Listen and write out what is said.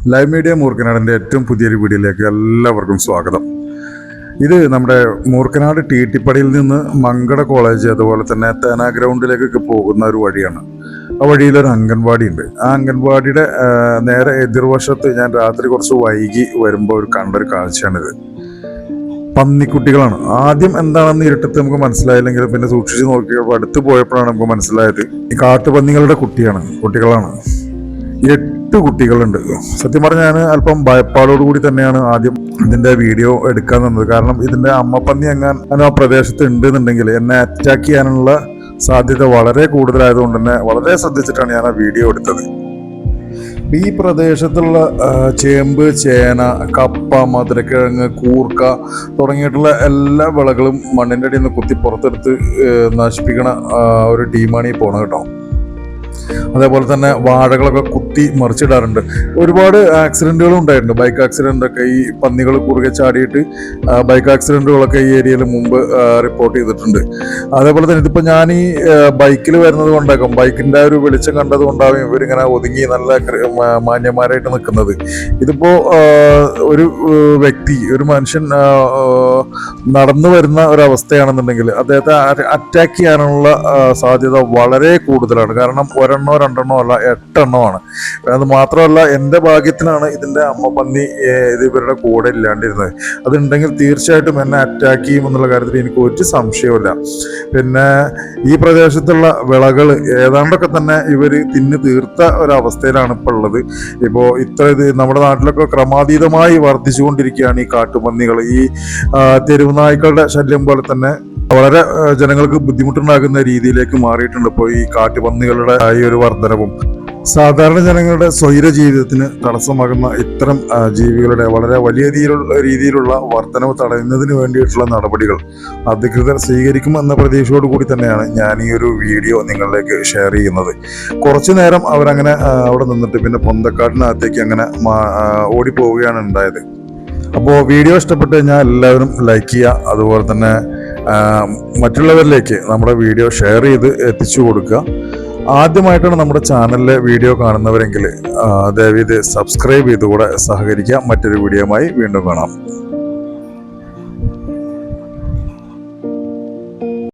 Live media മൂർക്കനാടിൻ്റെ ഏറ്റവും പുതിയൊരു വീഡിയോയിലേക്ക് എല്ലാവർക്കും സ്വാഗതം. ഇത് നമ്മുടെ മൂർക്കനാട് ടിട്ടിപ്പടിയിൽ നിന്ന് മങ്കട കോളേജ് അതുപോലെ തന്നെ തേന ഗ്രൗണ്ടിലേക്കൊക്കെ പോകുന്ന ഒരു വഴിയാണ്. ആ വഴിയിലൊരു അംഗൻവാടി ഉണ്ട്. ആ അംഗൻവാടിയുടെ നേരെ എതിർവശത്ത് ഞാൻ രാത്രി കുറച്ച് വൈകി വരുമ്പോൾ കണ്ടൊരു കാഴ്ചയാണിത്. പന്നിക്കുട്ടികളാണ്. ആദ്യം എന്താണെന്ന് ഇരുട്ടത്ത് നമുക്ക് മനസ്സിലായില്ലെങ്കിൽ പിന്നെ സൂക്ഷിച്ച് നോക്കിയപ്പോൾ അടുത്ത് പോയപ്പോഴാണ് നമുക്ക് മനസ്സിലായത് ഈ കാട്ടുപന്നികളുടെ കുട്ടികളാണ്. 8 കുട്ടികളുണ്ട്. സത്യം പറഞ്ഞാൽ ഞാൻ അല്പം ഭയപ്പാടോടുകൂടി തന്നെയാണ് ആദ്യം ഇതിന്റെ വീഡിയോ എടുക്കാൻ തന്നത്. കാരണം ഇതിന്റെ അമ്മപ്പന്നി എങ്ങനെ ആ പ്രദേശത്ത് ഉണ്ടെന്നുണ്ടെങ്കിൽ എന്നെ അറ്റാക്ക് ചെയ്യാനുള്ള സാധ്യത വളരെ കൂടുതലായതുകൊണ്ട് തന്നെ വളരെ ശ്രദ്ധിച്ചിട്ടാണ് ഞാൻ ആ വീഡിയോ എടുത്തത്. ഈ പ്രദേശത്തുള്ള ചേമ്പ്, ചേന, കപ്പ, മധുരക്കിഴങ്ങ്, കൂർക്ക തുടങ്ങിയിട്ടുള്ള എല്ലാ വിളകളും മണ്ണിൻ്റെ അടിയിൽ നിന്ന് കുത്തി പുറത്തെടുത്ത് നശിപ്പിക്കണ ഒരു ടീമാണ് ഈ പോണത് കേട്ടോ. അതേപോലെ തന്നെ വാഴകളൊക്കെ കുത്തി മറിച്ചിടാറുണ്ട്. ഒരുപാട് ആക്സിഡന്റുകളും ഉണ്ടായിട്ടുണ്ട്. ബൈക്ക് ആക്സിഡന്റ് ഒക്കെ ഈ പന്നികൾ കുറുകെ ചാടിയിട്ട് ബൈക്ക് ആക്സിഡന്റുകളൊക്കെ ഈ ഏരിയയിൽ മുമ്പ് റിപ്പോർട്ട് ചെയ്തിട്ടുണ്ട്. അതേപോലെ തന്നെ ഇതിപ്പോൾ ഞാൻ ഈ ബൈക്കിൽ വരുന്നത് കൊണ്ടാകും, ബൈക്കിന്റെ ഒരു വെളിച്ചം കണ്ടത് കൊണ്ടാകും ഇവരിങ്ങനെ ഒതുങ്ങി നല്ല മാന്യന്മാരായിട്ട് നിൽക്കുന്നത്. ഇതിപ്പോ ഒരു വ്യക്തി, ഒരു മനുഷ്യൻ നടന്നു വരുന്ന ഒരവസ്ഥയാണെന്നുണ്ടെങ്കിൽ അദ്ദേഹത്തെ അറ്റാക്ക് ചെയ്യാനുള്ള സാധ്യത വളരെ കൂടുതലാണ്. കാരണം 1 2 അല്ല 8 എണ്ണമാണ്. അത് മാത്രമല്ല എൻ്റെ ഭാഗ്യത്തിനാണ് ഇതിൻ്റെ അമ്മപ്പന്നി ഇത് ഇവരുടെ കൂടെ ഇല്ലാണ്ടിരുന്നത്. അതുണ്ടെങ്കിൽ തീർച്ചയായിട്ടും എന്നെ അറ്റാക്ക് ചെയ്യുമെന്നുള്ള കാര്യത്തിൽ എനിക്ക് ഒരു സംശയവുമില്ല. പിന്നെ ഈ പ്രദേശത്തുള്ള വിളകൾ ഏതാണ്ടൊക്കെ തന്നെ ഇവർ തിന്ന് തീർത്ത ഒരവസ്ഥയിലാണ് ഇപ്പോൾ ഉള്ളത്. ഇപ്പോൾ ഇത് നമ്മുടെ നാട്ടിലൊക്കെ ക്രമാതീതമായി വർദ്ധിച്ചുകൊണ്ടിരിക്കുകയാണ് ഈ കാട്ടുപന്നികൾ. ഈ തെരുവ് നായ്ക്കളുടെ ശല്യം പോലെ തന്നെ വളരെ ജനങ്ങൾക്ക് ബുദ്ധിമുട്ടുണ്ടാകുന്ന രീതിയിലേക്ക് മാറിയിട്ടുണ്ട് ഇപ്പോൾ ഈ കാട്ടുപന്നികളുടെ ഈ ഒരു വർധനവും. സാധാരണ ജനങ്ങളുടെ സ്വൈര ജീവിതത്തിന് തടസ്സമാകുന്ന ഇത്തരം ജീവികളുടെ വളരെ വലിയ രീതിയിലുള്ള വർധനവ് തടയുന്നതിന് വേണ്ടിയിട്ടുള്ള നടപടികൾ അധികൃതർ സ്വീകരിക്കുമെന്ന പ്രതീക്ഷയോട് കൂടി തന്നെയാണ് ഞാൻ ഈ ഒരു വീഡിയോ നിങ്ങളിലേക്ക് ഷെയർ ചെയ്യുന്നത്. കുറച്ചു നേരം അവരങ്ങനെ അവിടെ നിന്നിട്ട് പിന്നെ പൊന്തക്കാട്ടിനകത്തേക്ക് അങ്ങനെ ഓടിപ്പോവുകയാണ് ഉണ്ടായത്. അപ്പോൾ വീഡിയോ ഇഷ്ടപ്പെട്ട് കഴിഞ്ഞാൽ എല്ലാവരും ലൈക്ക് ചെയ്യുക. അതുപോലെ തന്നെ മറ്റുള്ളവരിലേക്ക് നമ്മുടെ വീഡിയോ ഷെയർ ചെയ്ത് എത്തിച്ചു കൊടുക്കുക. ആദ്യമായിട്ടാണ് നമ്മുടെ ചാനലിലെ വീഡിയോ കാണുന്നവരെങ്കിൽ ദയവേത് സബ്സ്ക്രൈബ് ചെയ്തുകൂടെ സഹകരിക്കുക. മറ്റൊരു വീഡിയോയുമായി വീണ്ടും കാണാം.